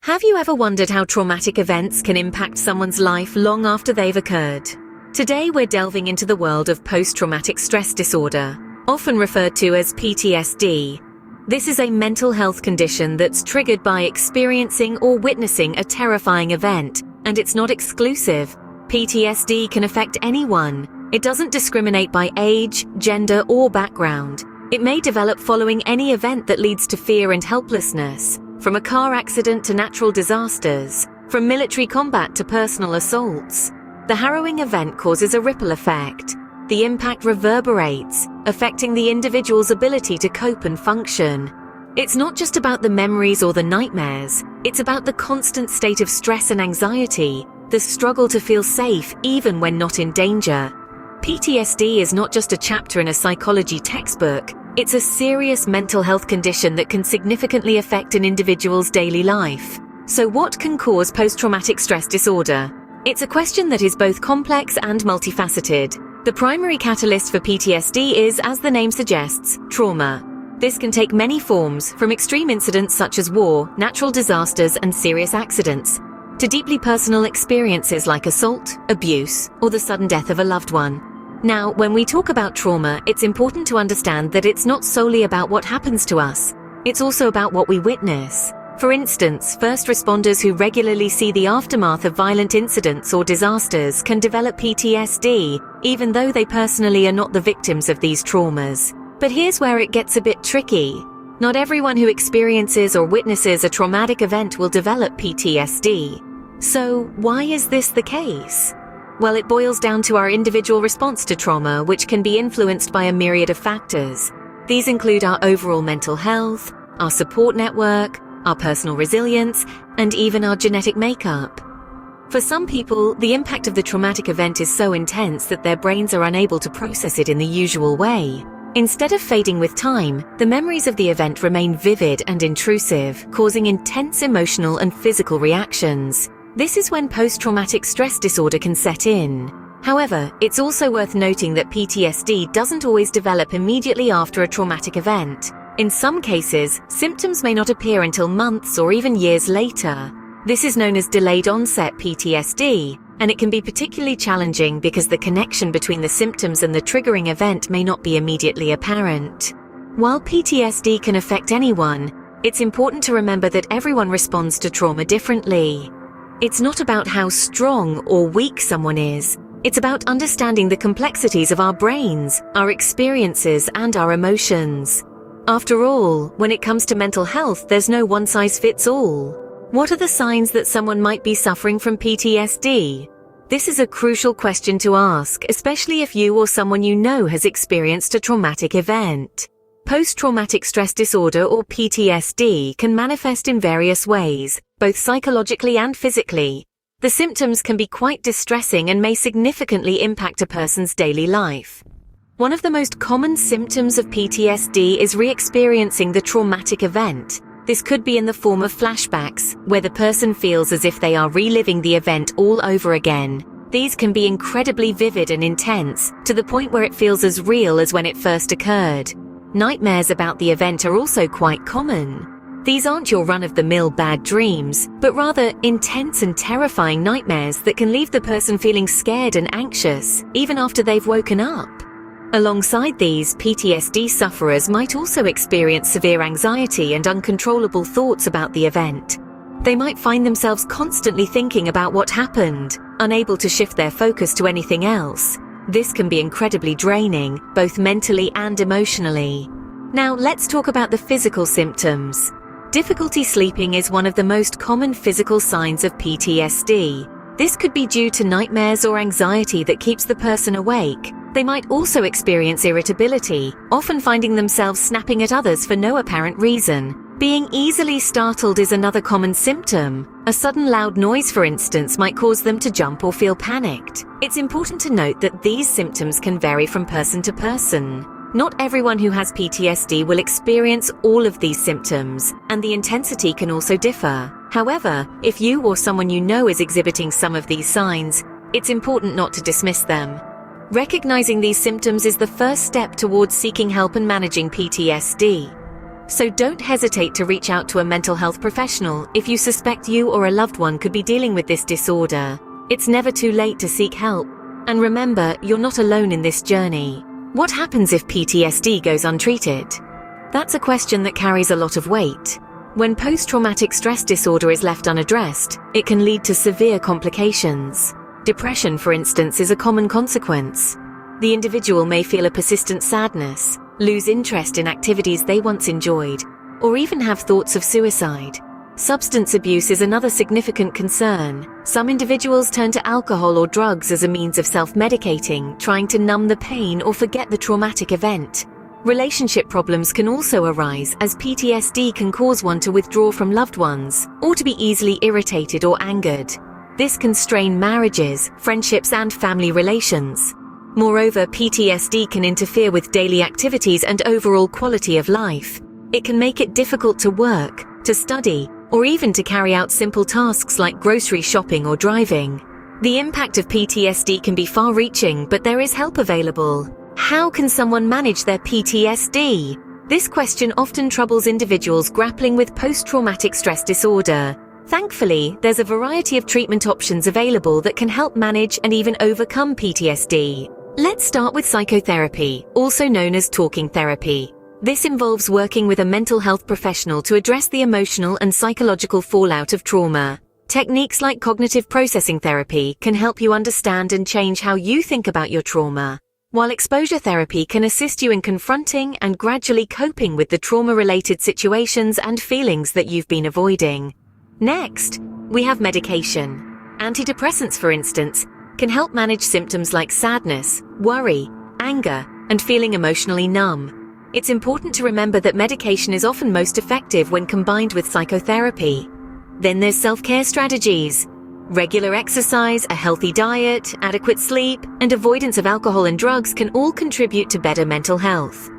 Have you ever wondered how traumatic events can impact someone's life long after they've occurred? Today we're delving into the world of post-traumatic stress disorder, often referred to as PTSD. This is a mental health condition that's triggered by experiencing or witnessing a terrifying event, and it's not exclusive. PTSD can affect anyone. It doesn't discriminate by age, gender, or background. It may develop following any event that leads to fear and helplessness, from a car accident to natural disasters, from military combat to personal assaults. The harrowing event causes a ripple effect. The impact reverberates, affecting the individual's ability to cope and function. It's not just about the memories or the nightmares, it's about the constant state of stress and anxiety, the struggle to feel safe even when not in danger. PTSD is not just a chapter in a psychology textbook, it's a serious mental health condition that can significantly affect an individual's daily life. So what can cause post-traumatic stress disorder? It's a question that is both complex and multifaceted. The primary catalyst for PTSD is, as the name suggests, trauma. This can take many forms, from extreme incidents such as war, natural disasters, and serious accidents, to deeply personal experiences like assault, abuse, or the sudden death of a loved one. Now, when we talk about trauma, it's important to understand that it's not solely about what happens to us. It's also about what we witness. For instance, first responders who regularly see the aftermath of violent incidents or disasters can develop PTSD, even though they personally are not the victims of these traumas. But here's where it gets a bit tricky. Not everyone who experiences or witnesses a traumatic event will develop PTSD. So, why is this the case? Well, it boils down to our individual response to trauma, which can be influenced by a myriad of factors. These include our overall mental health, our support network, our personal resilience, and even our genetic makeup. For some people, the impact of the traumatic event is so intense that their brains are unable to process it in the usual way. Instead of fading with time, the memories of the event remain vivid and intrusive, causing intense emotional and physical reactions. This is when post-traumatic stress disorder can set in. However, it's also worth noting that PTSD doesn't always develop immediately after a traumatic event. In some cases, symptoms may not appear until months or even years later. This is known as delayed onset PTSD, and it can be particularly challenging because the connection between the symptoms and the triggering event may not be immediately apparent. While PTSD can affect anyone, it's important to remember that everyone responds to trauma differently. It's not about how strong or weak someone is. It's about understanding the complexities of our brains, our experiences, and our emotions. After all, when it comes to mental health, there's no one-size-fits-all. What are the signs that someone might be suffering from PTSD? This is a crucial question to ask, especially if you or someone you know has experienced a traumatic event. Post-traumatic stress disorder, or PTSD, can manifest in various ways, both psychologically and physically. The symptoms can be quite distressing and may significantly impact a person's daily life. One of the most common symptoms of PTSD is re-experiencing the traumatic event. This could be in the form of flashbacks, where the person feels as if they are reliving the event all over again. These can be incredibly vivid and intense, to the point where it feels as real as when it first occurred. Nightmares about the event are also quite common. These aren't your run-of-the-mill bad dreams, but rather intense and terrifying nightmares that can leave the person feeling scared and anxious, even after they've woken up. Alongside these, PTSD sufferers might also experience severe anxiety and uncontrollable thoughts about the event. They might find themselves constantly thinking about what happened, unable to shift their focus to anything else. This can be incredibly draining, both mentally and emotionally. Now, let's talk about the physical symptoms. Difficulty sleeping is one of the most common physical signs of PTSD. This could be due to nightmares or anxiety that keeps the person awake. They might also experience irritability, often finding themselves snapping at others for no apparent reason. Being easily startled is another common symptom. A sudden loud noise, for instance, might cause them to jump or feel panicked. It's important to note that these symptoms can vary from person to person. Not everyone who has PTSD will experience all of these symptoms, and the intensity can also differ. However, if you or someone you know is exhibiting some of these signs, it's important not to dismiss them. Recognizing these symptoms is the first step towards seeking help and managing PTSD. So don't hesitate to reach out to a mental health professional if you suspect you or a loved one could be dealing with this disorder. It's never too late to seek help. And remember, you're not alone in this journey. What happens if PTSD goes untreated? That's a question that carries a lot of weight. When post-traumatic stress disorder is left unaddressed, it can lead to severe complications. Depression, for instance, is a common consequence. The individual may feel a persistent sadness, lose interest in activities they once enjoyed, or even have thoughts of suicide. Substance abuse is another significant concern. Some individuals turn to alcohol or drugs as a means of self-medicating, trying to numb the pain or forget the traumatic event. Relationship problems can also arise, as PTSD can cause one to withdraw from loved ones, or to be easily irritated or angered. This can strain marriages, friendships, and family relations. Moreover, PTSD can interfere with daily activities and overall quality of life. It can make it difficult to work, to study, or even to carry out simple tasks like grocery shopping or driving. The impact of PTSD can be far-reaching, but there is help available. How can someone manage their PTSD? This question often troubles individuals grappling with post-traumatic stress disorder. Thankfully, there's a variety of treatment options available that can help manage and even overcome PTSD. Let's start with psychotherapy, also known as talking therapy. This involves working with a mental health professional to address the emotional and psychological fallout of trauma. Techniques like cognitive processing therapy can help you understand and change how you think about your trauma, while exposure therapy can assist you in confronting and gradually coping with the trauma-related situations and feelings that you've been avoiding. Next, we have medication. Antidepressants, for instance, can help manage symptoms like sadness, worry, anger, and feeling emotionally numb. It's important to remember that medication is often most effective when combined with psychotherapy. Then there's self-care strategies. Regular exercise, a healthy diet, adequate sleep, and avoidance of alcohol and drugs can all contribute to better mental health.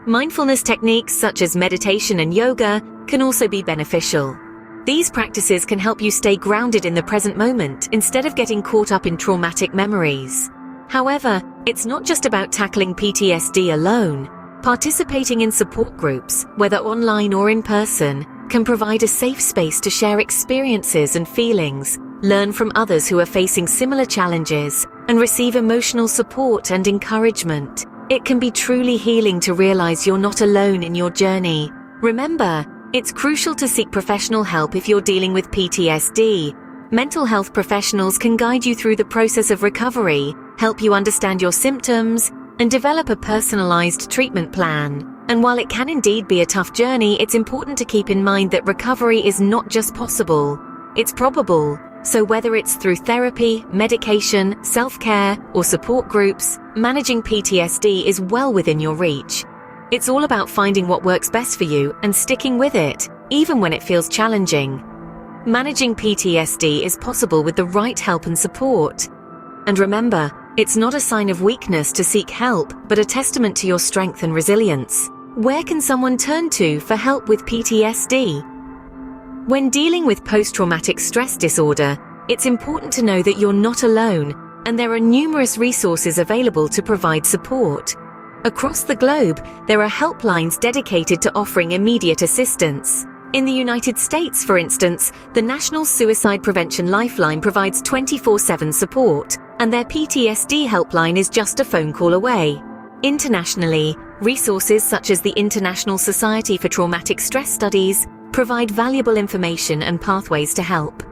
Mindfulness techniques such as meditation and yoga can also be beneficial. These practices can help you stay grounded in the present moment instead of getting caught up in traumatic memories. However, it's not just about tackling PTSD alone. Participating in support groups, whether online or in person, can provide a safe space to share experiences and feelings, learn from others who are facing similar challenges, and receive emotional support and encouragement. It can be truly healing to realize you're not alone in your journey. Remember, it's crucial to seek professional help if you're dealing with PTSD. Mental health professionals can guide you through the process of recovery, help you understand your symptoms, and develop a personalized treatment plan. And while it can indeed be a tough journey, it's important to keep in mind that recovery is not just possible, it's probable. So whether it's through therapy, medication, self-care, or support groups, managing PTSD is well within your reach. It's all about finding what works best for you and sticking with it, even when it feels challenging. Managing PTSD is possible with the right help and support. And remember, it's not a sign of weakness to seek help, but a testament to your strength and resilience. Where can someone turn to for help with PTSD? When dealing with post-traumatic stress disorder, it's important to know that you're not alone, and there are numerous resources available to provide support. Across the globe, there are helplines dedicated to offering immediate assistance. In the United States, for instance, the National Suicide Prevention Lifeline provides 24/7 support, and their PTSD helpline is just a phone call away. Internationally, resources such as the International Society for Traumatic Stress Studies provide valuable information and pathways to help.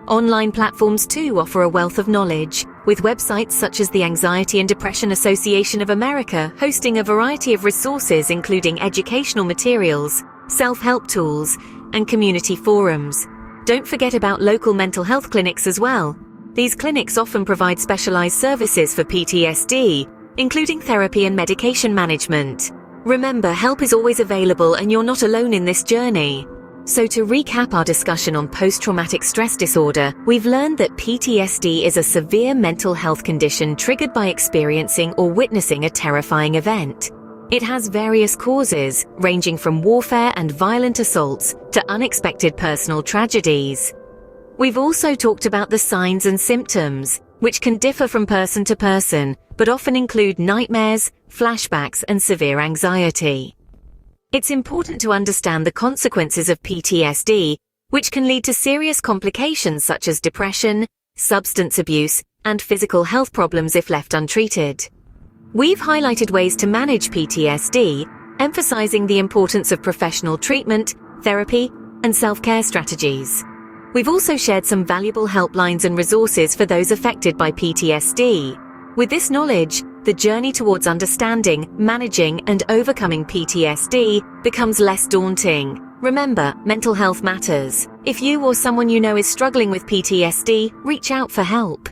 Online platforms too offer a wealth of knowledge, with websites such as the Anxiety and Depression Association of America hosting a variety of resources including educational materials, self-help tools, and community forums. Don't forget about local mental health clinics as well. These clinics often provide specialized services for PTSD, including therapy and medication management. Remember, help is always available and you're not alone in this journey. So to recap our discussion on post-traumatic stress disorder, we've learned that PTSD is a severe mental health condition triggered by experiencing or witnessing a terrifying event. It has various causes, ranging from warfare and violent assaults to unexpected personal tragedies. We've also talked about the signs and symptoms, which can differ from person to person, but often include nightmares, flashbacks, and severe anxiety. It's important to understand the consequences of PTSD, which can lead to serious complications such as depression, substance abuse, and physical health problems if left untreated. We've highlighted ways to manage PTSD, emphasizing the importance of professional treatment, therapy, and self-care strategies. We've also shared some valuable helplines and resources for those affected by PTSD. With this knowledge, the journey towards understanding, managing, and overcoming PTSD becomes less daunting. Remember, mental health matters. If you or someone you know is struggling with PTSD, reach out for help.